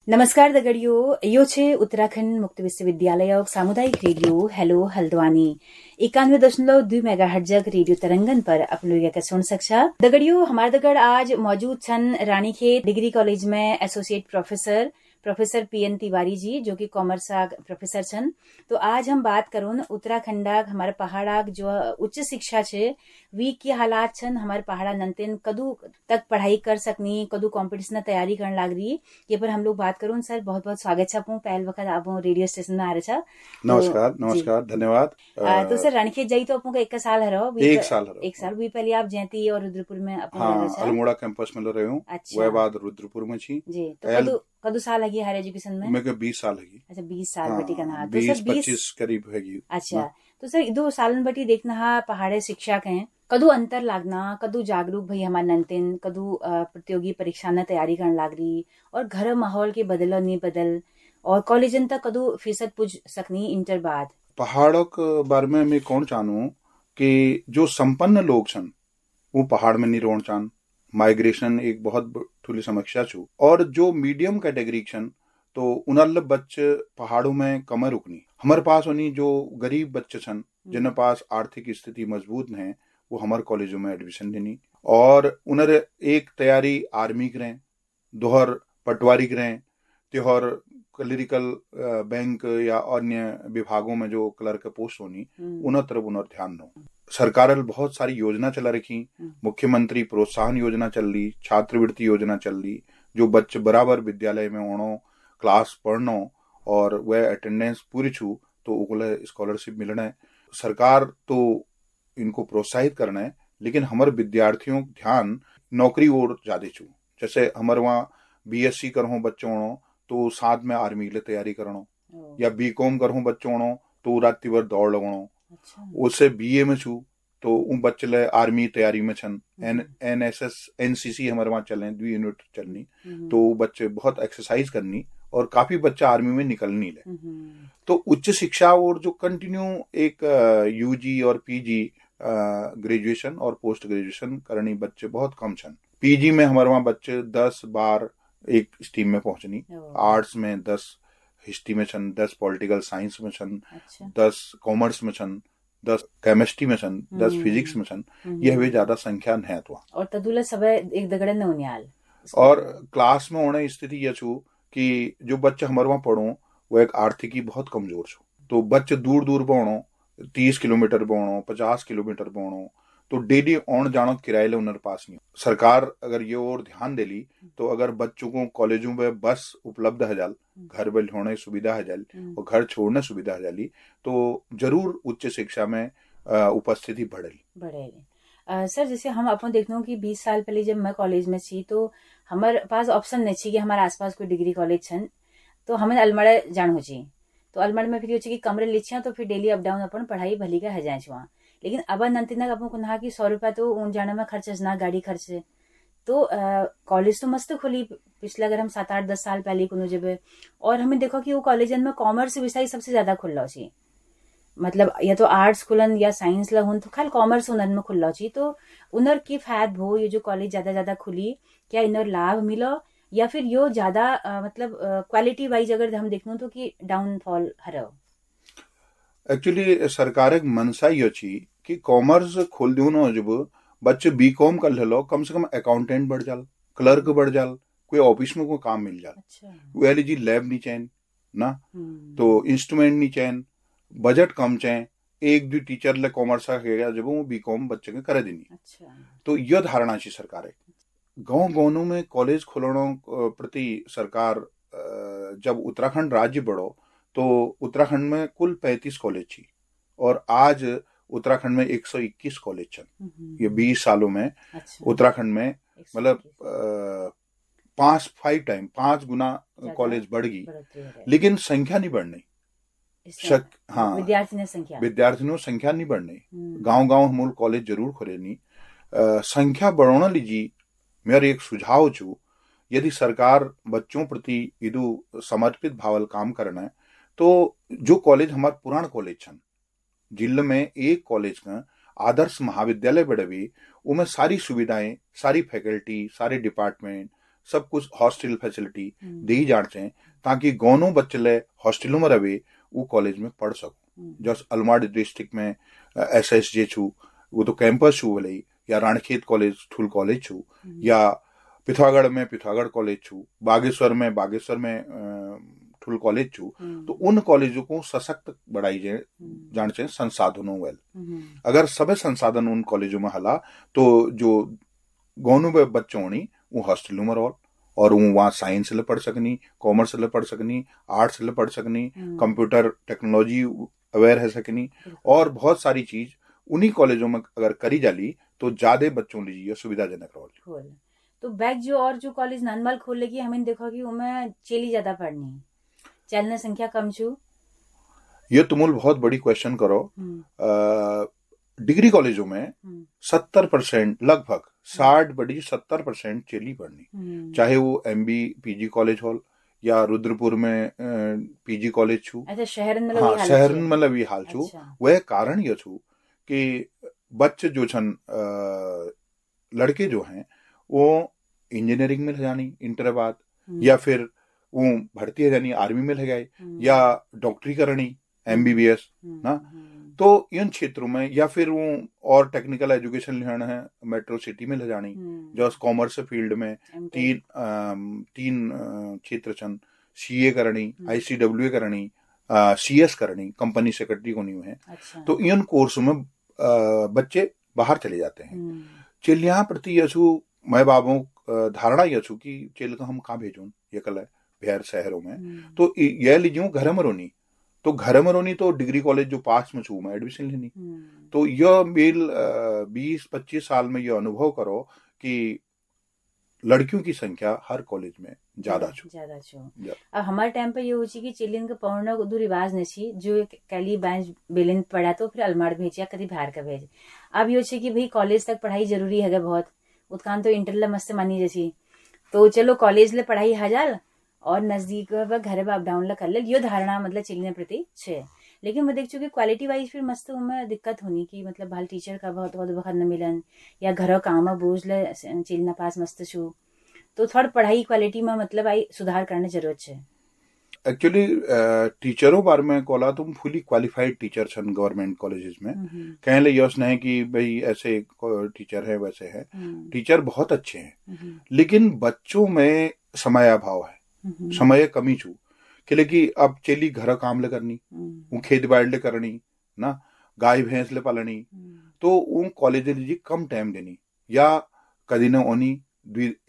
नमस्कार दगड़ियों, यो छे उत्तराखंड मुक्त विश्वविद्यालय और सामुदायिक radio hello Haldwani 91.2 megahertz radio Tarangan पर अपन लोग का सुन सकछा। दगड़ियों, हमारे दगड़ आज मौजूद छन रानीखेत डिग्री कॉलेज में associate professor PN Tiwari ji, जो कि कॉमर्स प्रोफेसर छन। तो आज हम बात करूँ उत्तराखंड हमारे पहाड़ा जो उच्च शिक्षा छे वी की हालात छन। हमारे पहाड़ा नंतेन कदू तक पढ़ाई कर सकनी, कदू कॉम्पिटिशन तैयारी करने लाग रही, ये पर हम लोग बात करूँ। सर बहुत बहुत स्वागत है आपको, पहल वक्त आप रेडियो स्टेशन में आ रहे छा। नमस्कार तो जी नमस्कार, धन्यवाद। तो सर रानीखेत जाई तो आपको एक साल हरो एक साल हरो। एक साल भी पहले आप जयंती और रुद्रपुर में अपन रहे हाँ, छा। अल्मोड़ा कैंपस में रहे हूँ। अच्छा, वह बाद रुद्रपुर में छी। जी तो एल कदू साल लगी हायर एजुकेशन में? मेरे 20 साल है। अच्छा 20 साल हाँ, बटी का ना तो सर 20-25 करीब है अच्छा ना। तो सर 2 सालन बटी देखना हा पहाड़े शिक्षा के कदू अंतर लागना, कदू जागरूक भई हमारे नंतिन, कदू प्रतियोगी परीक्षा न तैयारी करने लाग रही, और घर माहौल के बदलो नहीं बदल, और कॉलेजन तक कदू फीसद पुज सकनी इंटर बाद। पहाड़ों के बारे में मैं कौन जानूं कि जो संपन्न लोग छन वो पहाड़ में नहीं रोण चान। माइग्रेशन एक बहुत ठुली समस्या छू। और जो मीडियम कैटेगरी छन तो उनल बच्चे पहाड़ों में कम रुकनी। हमारे पास उन्हीं जो गरीब बच्चे छन जिनके पास आर्थिक स्थिति मजबूत है वो हमारे कॉलेजों में एडमिशन लेनी, और उन्हें एक तैयारी आर्मी करें, दोहर पटवारी करें, त्योहर क्लरिकल बैंक या अन्य विभागों में जो क्लर्क पोस्ट होनी उन तरफ उन्हें ध्यान दो। सरकार बहुत सारी योजना चला रखी। मुख्यमंत्री प्रोत्साहन योजना चल रही, छात्रवृत्ति योजना चल रही, जो बच्चे बराबर विद्यालय में होनो, क्लास पढ़नो और वह अटेंडेंस पूरी छू तो उगले स्कॉलरशिप मिलना है। सरकार तो इनको प्रोत्साहित करना है, लेकिन हमारे विद्यार्थियों का ध्यान नौकरी और ज्यादा छू। जैसे हमारे वहाँ बीएससी करो बच्चों होनो तो साथ में आर्मी के लिए तैयारी करनो, या बीकॉम करो बच्चों होनो तो रात भर दौड़ लगानो। अच्छा। उससे बीए में छू तो उन बच्चे ले आर्मी तैयारी में छन। एनएसएस एनसीसी हमारे वहाँ चले 2 यूनिट चलनी, तो बच्चे बहुत एक्सरसाइज करनी और काफी बच्चे आर्मी में निकलनी ले। तो उच्च शिक्षा और जो कंटिन्यू एक यूजी और पीजी ग्रेजुएशन और पोस्ट ग्रेजुएशन करनी बच्चे बहुत कम छन। पीजी में हमारे वहाँ बच्चे 10 बार एक स्ट्रीम में पहुंचनी। आर्ट्स में 10 हिस्ट्री में छन, 10 पॉलिटिकल साइंस में छन, 10 कॉमर्स में छन, 10 केमिस्ट्री में छन, 10 फिजिक्स में छन। यह भी ज्यादा संख्या है तो। और तदुला सब एक दगड़े न उन्याल और क्लास में होने स्थिति यह छू कि जो बच्चे हमारे वहाँ पढ़ो वो एक आर्थिकी बहुत कमजोर छू। तो बच्चे दूर दूर पढ़ो, 30 किलोमीटर पढ़ो, 50 किलोमीटर पढ़ो, तो डेली ऑन जानो किराए ले उनके पास नहीं। सरकार अगर ये और ध्यान दे ली तो अगर बच्चों को कॉलेजों में बस उपलब्ध है जाल, घर बैठने सुविधा है जाल और घर छोड़ने सुविधा है जाली, तो जरूर उच्च शिक्षा में उपस्थिति बढ़ेगी। सर जैसे हम अपन देखते कि 20 साल पहले जब मैं कॉलेज में थी तो हमारे पास ऑप्शन नहीं थी कि हमारे आसपास कोई डिग्री कॉलेज छन, तो हमें अलमड़ा जान हो चाहिए। तो अलमड़ में फिर ये कि कमरे लीचिया तो फिर डेली अप डाउन अपन पढ़ाई भली का है जाए वहाँ। लेकिन अब नंतिना अपन को कहा कि 100 रुपया तो ऊन जाने में खर्च ना, गाड़ी खर्च। तो कॉलेज तो मस्त खुली पिछले अगर हम 7-8-10 साल पहले को जब, और हमें देखो कि वो कॉलेज में कॉमर्स विषय सबसे ज्यादा खुल्ला चाहिए। मतलब या तो आर्ट्स खुलन या साइंस लगन तो खाली कॉमर्स उनर में खुल्ला चाहिए। तो उनर की फायद हो ये जो कॉलेज ज्यादा खुली, क्या इनर लाभ मिलो या फिर यो ज्यादा मतलब क्वालिटी वाइज अगर हम देखूं तो कि डाउनफॉल हरो? एक्चुअली सरकार मनसा ही अच्छी कि कॉमर्स खोल दू ना, जब बच्चे बीकॉम कर लो कम से कम अकाउंटेंट बढ़ जाल, क्लर्क बढ़ जाल, कोई ऑफिस में कोई काम मिल जाल। अच्छा। वो जी लैब नहीं चैन ना, तो इंस्ट्रूमेंट नहीं चैन, बजट कम चैन, एक दो टीचर ले कॉमर्स का जब वो बीकॉम बच्चे के करे देनी। अच्छा। तो यह धारणा छी सरकार है। गाँव गाँव में कॉलेज खोलने प्रति सरकार जब उत्तराखंड राज्य बढ़ो तो उत्तराखंड में कुल 35 कॉलेज थी, और आज उत्तराखंड में 121 कॉलेज छन। ये 20 सालों में उत्तराखंड में मतलब 5 गुना कॉलेज बढ़ गई, लेकिन संख्या नहीं बढ़नी। हाँ, विद्यार्थियों संख्या नहीं बढ़नी। गांव गांव हम कॉलेज जरूर खोलेनी, संख्या बढ़ाना लीजिए। मेरा एक सुझाव छू, यदि सरकार बच्चों प्रति इदु समर्पित भावल काम करना है तो जो कॉलेज हमारे पुरान कॉलेज छन, जिले में एक कॉलेज का आदर्श महाविद्यालय बड़े भी उनमें सारी सुविधाएं, सारी फैकल्टी, सारे डिपार्टमेंट, सब कुछ हॉस्टल फैसिलिटी दी जान चाहिए ताकि गोनो बच्चे ले हॉस्टलों में रहे वो कॉलेज में पढ़ सको। जस अलमाड़ डिस्ट्रिक्ट में SSJ छू वो तो कैंपस छू भले या राणखेत कॉलेज ठुल कॉलेज छू या पिथौरागढ़ में पिथौरागढ़ कॉलेज छू बागेश्वर में ठुल कॉलेज छू। तो उन कॉलेजों को सशक्त बढ़ाई जाए जान चाहिए संसाधनों वेल। अगर सब संसाधन उन कॉलेजों में हला तो जो गोनू में बच्चों होनी वो हॉस्टलों में रहो और वो वहाँ साइंस ले पढ़ सकनी, कॉमर्स ले पढ़ सकनी, आर्ट्स ले पढ़ सकनी, कंप्यूटर टेक्नोलॉजी अवेयर है सकनी और बहुत सारी चीज उन्हीं कॉलेजों में अगर करी जाली तो ज्यादा बच्चों लीजिए सुविधाजनक रहो। तो बैग जो कॉलेज ननमाल खोल लेगी हमें देखो कि उनमें चेली ज्यादा पढ़नी चलने संख्या कम छू। ये तुमुल बहुत बड़ी क्वेश्चन करो। डिग्री कॉलेजों में 70% लगभग 60 बड़ी 70% चेली पढ़नी, चाहे वो MB PG कॉलेज हो या रुद्रपुर में PG कॉलेज छू। अच्छा शहर में हाँ शहर में मतलब ये हाल छू। अच्छा। वह कारण ये छू कि बच्चे जो छन लड़के जो हैं वो इंजीनियरिंग में जानी इंटर बाद या फिर वो भर्ती है जानी आर्मी में लग गए या डॉक्टरी करनी MBBS ना। तो इन क्षेत्रों में या फिर वो और टेक्निकल एजुकेशन लेना है मेट्रो सिटी में ले जानी जो कॉमर्स फील्ड में तीन क्षेत्र छन CA करनी, ICWA करनी, CS करनी, कंपनी सेक्रेटरी को नहीं है। अच्छा। तो इन कोर्स में बच्चे बाहर चले जाते हैं। चेलियां प्रति यशु मैं बाबों धारणा यशु की चेल का हम कहाँ भेजूं ये कल है बिहार शहरों में। तो यह लीजिए घर में रोनी तो घर में रोनी तो डिग्री कॉलेज जो पास में छू मैं एडमिशन लेनी। तो यह मेल 20-25 साल में यह अनुभव करो कि लड़कियों की संख्या हर कॉलेज में ज्यादा छू। अब हमारे टाइम पे ये हो कि चिलियन का पढ़ना दो रिवाज नहीं जो कैली बैंच बेलिन पढ़ा तो फिर अलमाड़ भेज या कभी बाहर का भेज। अब ये कि भाई कॉलेज तक पढ़ाई जरूरी है बहुत उत्कान तो इंटर मस्त मानी जैसी तो चलो कॉलेज ले पढ़ाई हजार और नजदीक घर अप डाउन कर ले यो धारणा मतलब चिलियन प्रति छे। लेकिन मैं देख चुकी क्वालिटी वाइज फिर मस्त उनमें दिक्कत होनी की मतलब भाल टीचर का बहुत वक्त न मिलन या घर काम बोझ ले चिलना पास मस्त छू तो थोड़ा पढ़ाई क्वालिटी में मतलब आई सुधार करने जरूरत है। एक्चुअली टीचरों बारे में कोला तुम फुली क्वालिफाइड टीचर छन गवर्नमेंट कॉलेजेस में कहने ले यश नहीं कि भाई ऐसे टीचर है वैसे है। टीचर बहुत अच्छे हैं लेकिन बच्चों में समय अभाव है, समय कमी छू कि अब चेली घर काम ले करनी वो खेत बाड़ ले करनी ना गाय भैंस ले पालनी तो उन कॉलेज लीजिए कम टाइम देनी या कदी न ओनी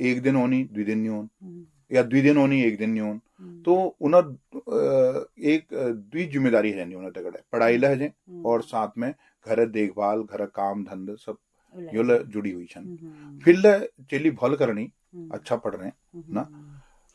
एक दिन ओनी 2 दिन नहीं ओन या 2 दिन ओनी 1 दिन नहीं ओन। तो उन्हें एक द्वि जिम्मेदारी है नहीं उन्हें तगड़े पढ़ाई लहजे और साथ में घर देखभाल घर काम धंधे सब यो जुड़ी हुई छन। फिर चेली भल करनी अच्छा पढ़ रहे ना।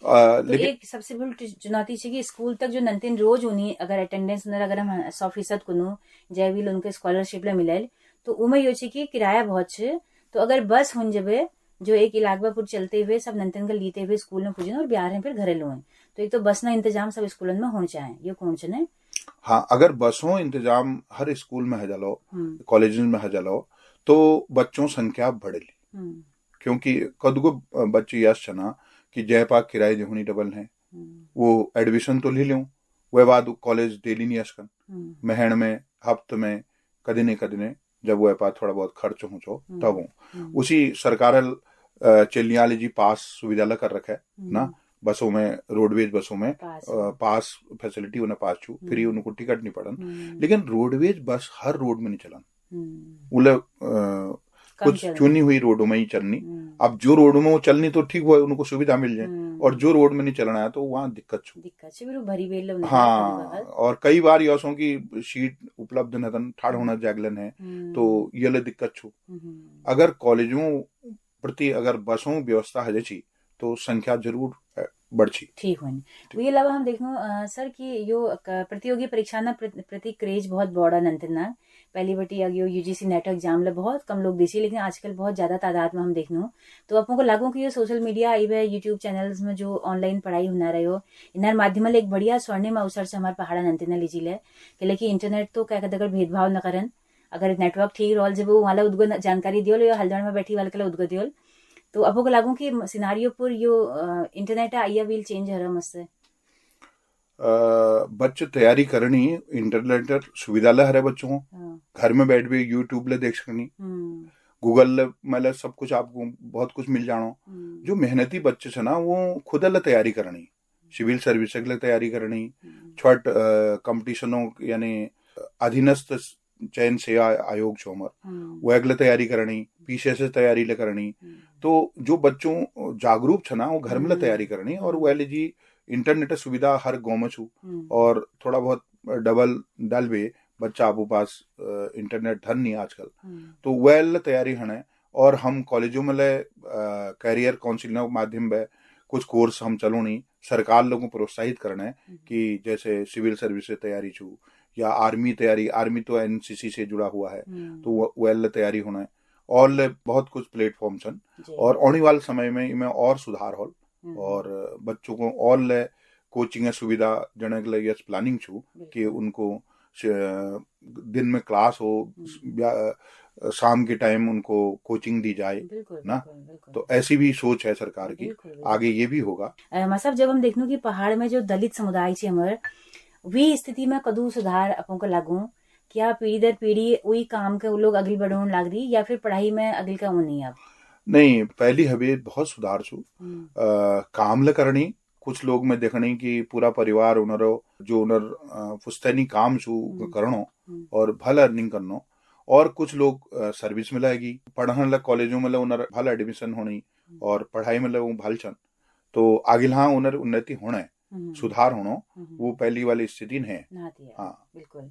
तो एक सबसे बड़ी चुनौती है कि स्कूल तक जो नंतिन रोज उन्हीं अगर अटेंडेंस अगर हम 100% कुनू जयवील उनके स्कॉलरशिप ले मिले तो उमें यो कि किराया बहुत है तो अगर बस हुन जबे जो एक इलाकबापुर चलते हुए सब नंतन का लीते हुए स्कूल में पूजे और बिहार में फिर घरेलू है तो एक तो बस ना इंतजाम सब स्कूलों में होना चाहिए ये कौन चने। हाँ अगर बसों इंतजाम हर स्कूल में है जलो कॉलेज में है जलो तो बच्चों संख्या बढ़ेली क्योंकि कद को बच्चे यश छना कि जय पाक किराए जो होनी डबल है वो एडमिशन तो ले लूं वह बाद कॉलेज डेली नहीं यश महण में हफ्ते में कदिने जब वो पास थोड़ा बहुत खर्च हो तब हो उसी सरकार चेलियां जी पास सुविधा ला कर रखा है ना बसों में रोडवेज बसों में पास फैसिलिटी उन्हें पास छू फ्री उनको टिकट नहीं पड़न। लेकिन रोडवेज बस हर रोड में नहीं चलन उले कुछ चुनी हुई रोडों में ही चलनी। अब जो रोड में वो चलनी तो ठीक हुआ उनको सुविधा मिल जाए और जो रोड में नहीं चलना है तो वहाँ दिक्कत छू। हाँ और कई बार योसों की सीट उपलब्ध न ठाड़ होना जागलन है तो ये ले दिक्कत छू। अगर कॉलेजों प्रति अगर बसों व्यवस्था है जैसी तो संख्या जरूर बढ़ी ठीक होनी। ये अलावा हम देखो सर कि यो प्रतियोगी परीक्षा ना प्रति क्रेज बहुत बड़ा नंतना पहली बटी अगियो UGC नेट एग्जाम ले बहुत कम लोग देसी लेकिन आजकल बहुत ज्यादा तादाद में हम देखनो तो आपको को लागू कि ये सोशल मीडिया आई है यूट्यूब चैनल्स में जो ऑनलाइन पढ़ाई होना रहे हो इनर माध्यम एक बढ़िया स्वर्णिम अवसर से हमारे पहाड़ा नंतना लीजी ले कि इंटरनेट तो क्या कहते भेदभाव न करन अगर नेटवर्क ठीक रोल जब वो वाला उदगो जानकारी दियो या हल्द्वानी में बैठी वाले के उदगो दियो तो आपको लागू कि सिनारियो पर यो इंटरनेट आइया विल चेंज हर मस्त है। बच्चे तैयारी करनी इंटरनेट सुविधा ले हरे बच्चों को हाँ। घर में बैठ भी यूट्यूब ले देख सकनी गूगल ले मतलब सब कुछ आपको बहुत कुछ मिल जानो जो मेहनती बच्चे छे ना वो खुद ले तैयारी करनी सिविल सर्विस के लिए तैयारी करनी छोट कंपटीशनों यानी अधीनस्थ चयन सेवा आयोग छो हमर वो अगले तैयारी करनी पीछे से तैयारी ले करनी तो जो बच्चों जागरूक छे ना वो घर में ले तैयारी करनी और वो जी इंटरनेट सुविधा हर गाँव में छू और थोड़ा बहुत डबल डालबे बच्चा आपको पास इंटरनेट धन नहीं आजकल तो वेल तैयारी हने और हम कॉलेजों में ले करियर काउंसिलिंग के माध्यम में कुछ कोर्स हम चलो नहीं सरकार लोगों को प्रोत्साहित करना है कि जैसे सिविल सर्विस से तैयारी छू या आर्मी तैयारी आर्मी तो एनसीसी से जुड़ा हुआ है तो वेल तैयारी होना है और बहुत कुछ प्लेटफॉर्म छन और आने वाले समय में इनमें और सुधार हो और बच्चों को और कोचिंग सुविधा जने के लिए प्लानिंग छू कि उनको दिन में क्लास हो शाम के टाइम उनको कोचिंग दी जाए ना तो ऐसी भी सोच है सरकार की आगे ये भी होगा। मतलब जब हम देखनो कि पहाड़ में जो दलित समुदाय छे हमर वी स्थिति में कदू सुधार अपन को लागू क्या पीढ़ी दर पीढ़ी वही काम के वो लोग अगल बढ़ोन लाग रही या फिर पढ़ाई में अगल का नहीं अब नहीं पहली हवे बहुत सुधार छू काम ले करनी कुछ लोग में देखनी कि पूरा परिवार उनरो जो उनर पुस्तैनी काम छू करनो और भल अर्निंग करनो और कुछ लोग सर्विस में लाएगी पढ़ने लग कॉलेजों में उनर भल एडमिशन होनी और पढ़ाई में वो भल छन तो आगे हाँ उनर उन्नति होना सुधार होना वो पहली वाली स्थिति है। हाँ बिल्कुल।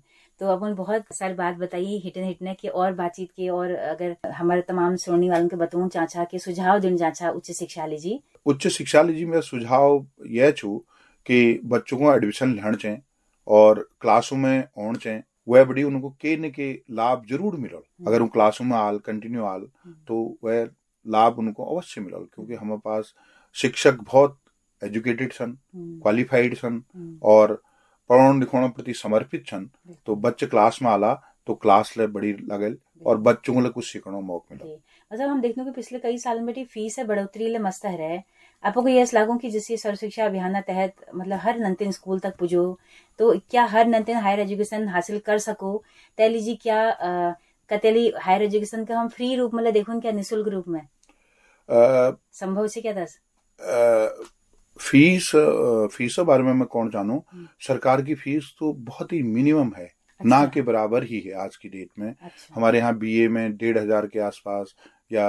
तो अपन बहुत सारी बात बताइए हिटने की और बातचीत की और अगर हमारे तमाम सुनने वालों के बताऊं चाचा के सुझाव दिन चाचा उच्च शिक्षा लीजिए। उच्च शिक्षा लीजिए मेरा सुझाव यह छू कि बच्चों को एडमिशन लेना चाहिए और क्लासों में होना चाहिए वह बड़ी उनको के न के लाभ जरूर मिलल अगर वो क्लासों में आल कंटिन्यू आल तो वह लाभ उनको अवश्य मिलल क्योंकि हमारे पास शिक्षक बहुत एजुकेटेड सन क्वालिफाइड सन और पढ़ने लिखने प्रति समर्पित छन तो बच्चे क्लास में आला तो क्लास ले बड़ी लगल और बच्चों को कुछ सीखने मौका मिला। मतलब हम देखने कि पिछले कई सालों में फीस है बढ़ोतरी ले मस्त है आपको ये लागू कि जिससे सर्व शिक्षा अभियान तहत मतलब हर नंतिन स्कूल तक पुजो तो क्या हर नंतिन हायर एजुकेशन हासिल कर सको तय लीजिए क्या कतेली हायर एजुकेशन का हम फ्री रूप में देखो क्या निःशुल्क रूप में संभव से क्या दस फीस बारे में मैं कौन जानूं सरकार की फीस तो बहुत ही मिनिमम है ना के बराबर ही है आज की डेट में। हमारे यहाँ बीए में 1,500 के आसपास या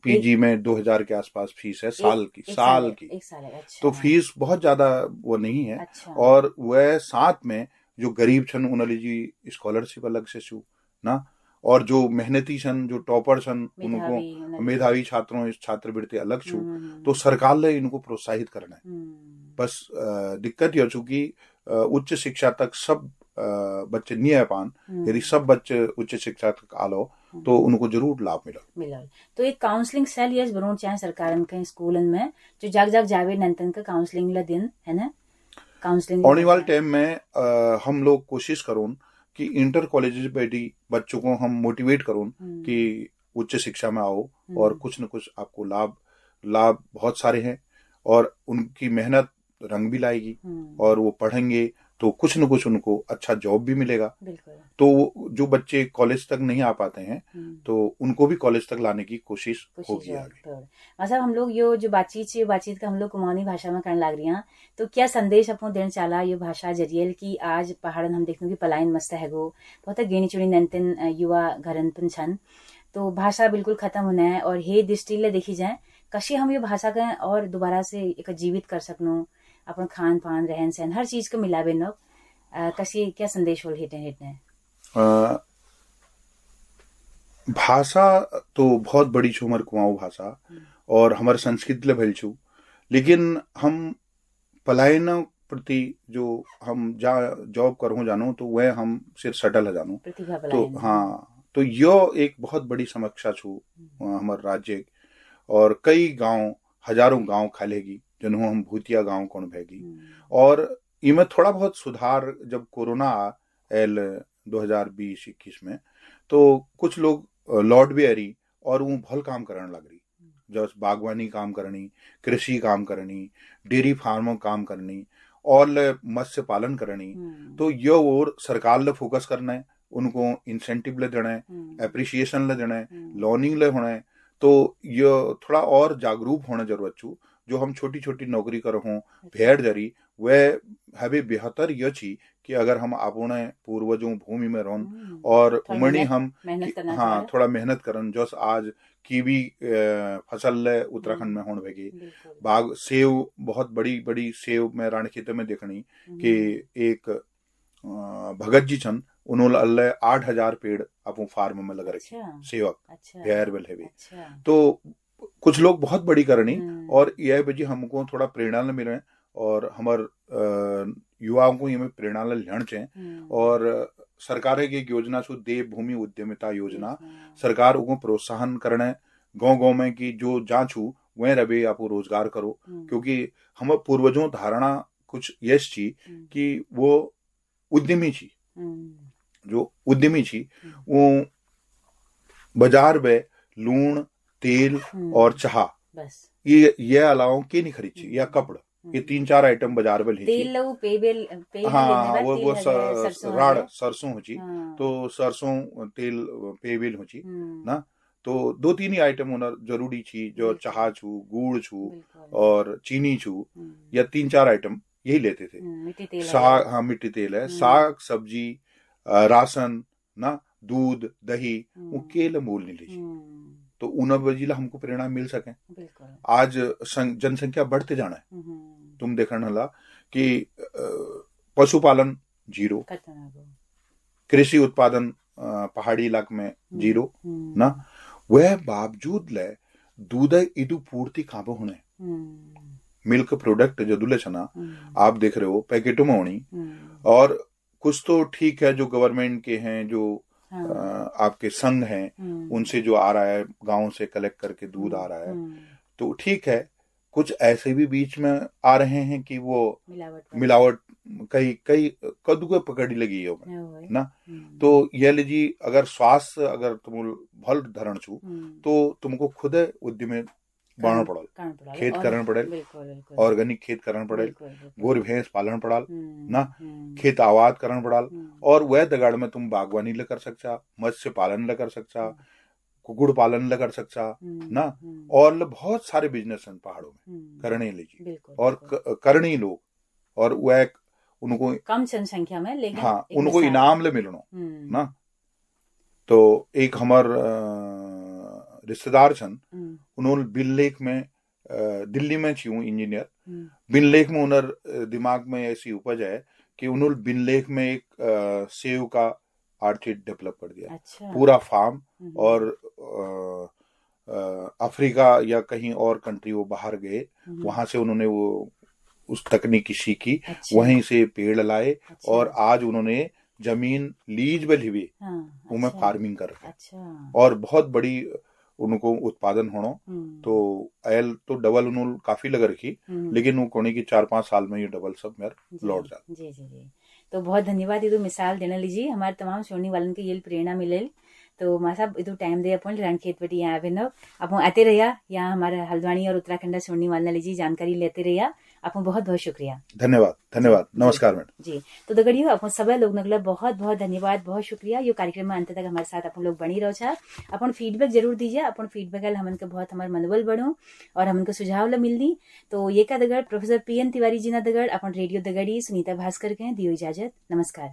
पीजी में 2,000 के आसपास फीस है साल की एक साल है। तो फीस बहुत ज्यादा वो नहीं है और वह साथ में जो गरीब छन उन्हें जी स्कॉलरशिप अलग से छू ना और जो मेहनती छन जो टॉपर छन उनको मेधावी छात्रों इस छात्रवृत्ति अलग छू तो सरकार ने इनको प्रोत्साहित करना है। बस दिक्कत यह छू कि उच्च शिक्षा तक सब बच्चे नहीं आ पान यदि सब बच्चे उच्च शिक्षा तक आलो तो उनको जरूर लाभ मिला। तो एक काउंसलिंग सेल यस बनों चाहे सरकार के स्कूल में जो जाग जावे नंतन का काउंसलिंग ला दिन है ना काउंसलिंग आने वाले टाइम में हम लोग कोशिश करूं कि इंटर कॉलेज बैठी बच्चों को हम मोटिवेट करूं कि उच्च शिक्षा में आओ और कुछ न कुछ आपको लाभ बहुत सारे हैं और उनकी मेहनत रंग भी लाएगी और वो पढ़ेंगे तो कुछ न कुछ उनको अच्छा जॉब भी मिलेगा। तो जो बच्चे कॉलेज तक नहीं आ पाते हैं तो उनको भी कॉलेज तक लाने की कोशिश होगी आगे। मतलब हम लोग यो जो बातचीत का हम लोग कुमाऊनी भाषा में करने लग रही हैं तो क्या संदेश अपन देना चाला ये भाषा जरिए की आज पहाड़न हम देखने की पलायन मस्त है गो बहुत गिनी चुनी नंतन युवा घरन छन तो भाषा बिल्कुल खत्म होना है और हे दृष्टि ले देखी जाए कशी हम ये भाषा का और दोबारा से एक जीवित कर सकनो अपन खान पान रहन सहन हर चीज को मिलावे न कसी क्या संदेश होल हिटने भाषा तो बहुत बड़ी छू हमारे कुमाऊं भाषा और हमारे संस्कृति ले भइल छू लेकिन हम पलायन प्रति जो हम जॉब करूँ जानो तो वह हम सिर्फ सटल है जानो तो हाँ तो यो एक बहुत बड़ी समस्या छू हमारे राज्य और कई गांव हजारों गांव खालेगी जिन्हों हम भूतिया गांव कौन भैगी और इनमें थोड़ा बहुत सुधार जब कोरोना आयल 2020-21 में तो कुछ लोग लौट भी आ रही और वो भल काम करने लग रही जो बागवानी काम करनी, कृषि काम करनी, डेयरी फार्म काम करनी और मत्स्य पालन करनी, तो ये और सरकार ले फोकस करना है, उनको इंसेंटिव ले देना है, एप्रिसिएशन ले देना है, लॉनिंग ले होना है। तो ये थोड़ा और जागरूक होना जरूरत छू। जो हम छोटी छोटी नौकरी कर हों भेड़ जरी वह हवे बेहतर ये छी कि अगर हम अपने पूर्वजों भूमि में रहन और उमड़ी हम हाँ थोड़ा मेहनत करन। जो आज कीवी फसल उत्तराखंड में होने लगी, बाग सेव बहुत बड़ी बड़ी सेव में राणखेत में देखनी कि एक भगत जी छन, उन्होंने अल्लाह 8,000 पेड़ अपन फार्म में लगा रखे। सेवक वेल है। तो कुछ लोग बहुत बड़ी करनी और यह वजह हमको थोड़ा प्रेरणा मिले और हमार युवाओं को ये प्रेरणा लेना चाहिए। और सरकार की एक योजना छू देव भूमि उद्यमिता योजना, सरकार को प्रोत्साहन करना है गांव गांव में कि जो जहाँ छू वह रवे आप रोजगार करो। क्योंकि हम पूर्वजों धारणा कुछ यश छी कि वो उद्यमी छी, जो उद्यमी छी वो बाजार में लूण तेल और चाह बस ये अलावा के नहीं खरीद छी, या कपड़ा, ये 3-4 आइटम बाजार में ले तेल लऊ पेबेल हाँ वो सरसों हो छी। तो सरसों तेल पेबेल हो छी ना। तो 2-3 ही आइटम होना जरूरी छी, जो चाह छू, गुड़ छू और चीनी छू, या 3-4 आइटम यही लेते थे। साग, हाँ मिट्टी तेल है, साग सब्जी राशन ना, दूध दही वो केल मूल नहीं लीजिए। तो उन वजीला हमको प्रेरणा मिल सके। आज जनसंख्या बढ़ते जाना है, तुम देखने वाला कि पशुपालन जीरो, कृषि उत्पादन पहाड़ी इलाके में जीरो ना, वह बावजूद ले दूध इदु पूर्ति खाबो होने मिल्क प्रोडक्ट जो दुले छना आप देख रहे हो पैकेटों में होनी। और कुछ तो ठीक है जो गवर्नमेंट के हैं, जो आपके संघ हैं उनसे जो आ रहा है गांव से कलेक्ट करके दूध आ रहा है, तो ठीक है। कुछ ऐसे भी बीच में आ रहे हैं कि वो मिलावट कई कदू के पकड़ी लगी है ना। तो यह लीजिए अगर स्वास्थ्य अगर तुम भल धरण छू तो तुमको खुद उद्यमी बढ़ना पड़ल, खेत करना पड़े, ऑर्गेनिक खेत करना पड़े, गोर भैंस पालन पड़ाल ना, खेत आबाद करना पड़ाल। और वह दगाड़ में तुम बागवानी ले कर सकता, मत्स्य पालन ले कर सकता, कुकुड़ पालन ले कर सकता ना। और बहुत सारे बिजनेस हैं पहाड़ों में करने लीजिए, और करनी लोग, और वह उनको कम जनसंख्या में लेकिन हाँ उनको इनाम ले मिलनो ना। तो एक हमार रिश्तेदार छन, उन्होंने बिल लेक में दिल्ली में छी इंजीनियर, बिन लेक में उन्होंने दिमाग में ऐसी उपज है कि उन्होंने बिन लेक में एक सेव का आर्चिड डेवलप कर दिया। अच्छा। पूरा फार्म, और अफ्रीका या कहीं और कंट्री वो बाहर गए, वहां से उन्होंने वो उस तकनीकी सीखी। अच्छा। वहीं से पेड़ लाए। अच्छा। और आज उन्होंने जमीन लीज पे ली हुई उनमें फार्मिंग कर रहे। अच्छा। और बहुत बड़ी उनको उत्पादन होनो। तो एल तो डबल उन्होंने काफी लग रखी, लेकिन वो कोने की 4-5 साल में ये डबल सब मेरे लौट जाते। जी जी जी। तो बहुत धन्यवाद, ये तो मिसाल देना लीजिए हमारे तमाम सुनने वालों के ये प्रेरणा मिले। तो माँ साहब ये टाइम दे अपन रणखेत बटी यहाँ अभिनव अपन आते रहिया, यहाँ हमारे हल्द्वानी और उत्तराखंड सुनने वाले लीजिए जानकारी लेते रहिया। आपको बहुत बहुत शुक्रिया। धन्यवाद धन्यवाद, नमस्कार मैडम जी। तो दगड़ियों अपन सभी लोग नगला बहुत बहुत धन्यवाद, बहुत शुक्रिया। ये कार्यक्रम में अंत तक हमारे साथ अपन लोग बनी रहो छा। अपन फीडबैक जरूर दीजिए, अपन फीडबैक हमन के बहुत हमारे मनोबल बढ़ो और हमन को सुझाव ला मिलनी। तो ये का दगड़ प्रोफेसर PN तिवारी जी ना दगड़ अपन रेडियो दगड़ी सुनीता भास्कर के दियो इजाजत, नमस्कार।